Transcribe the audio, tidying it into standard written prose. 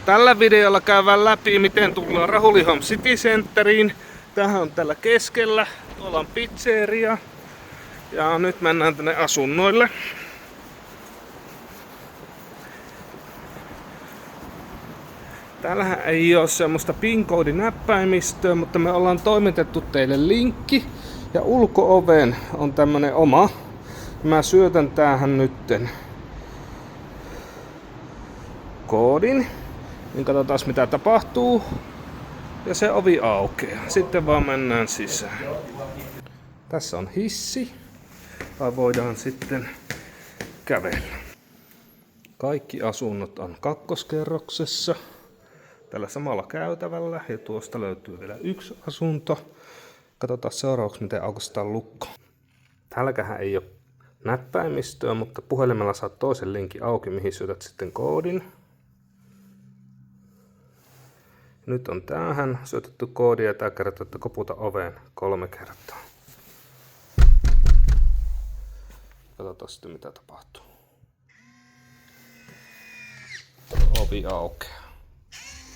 Tällä videolla käydään läpi, miten tullaan Rahuli Home City Centeriin. Tämähän on tällä keskellä. Tuolla on pizzeria. Ja nyt mennään tänne asunnoille. Täällähän ei ole semmoista PIN-koodinäppäimistöä, mutta me ollaan toimitettu teille linkki. Ja ulko-oven on tämmönen oma. Mä syötän tähän nytten koodin. Niin katsotaan mitä tapahtuu. Ja se ovi aukeaa. Sitten vaan mennään sisään. Tässä on hissi. Tai voidaan sitten kävellä. Kaikki asunnot on kakkoskerroksessa. Tällä samalla käytävällä. Ja tuosta löytyy vielä yksi asunto. Katsotaan seuraavaksi miten aukaistaan lukko. Täälläkähän ei ole näppäimistöä, mutta puhelimella saat toisen linkin auki, mihin syötät sitten koodin. Nyt on tähän syötetty koodi ja tää kertoo, että koputa oveen 3 kertaa. Katsotaan sitten mitä tapahtuu. Ovi aukeaa.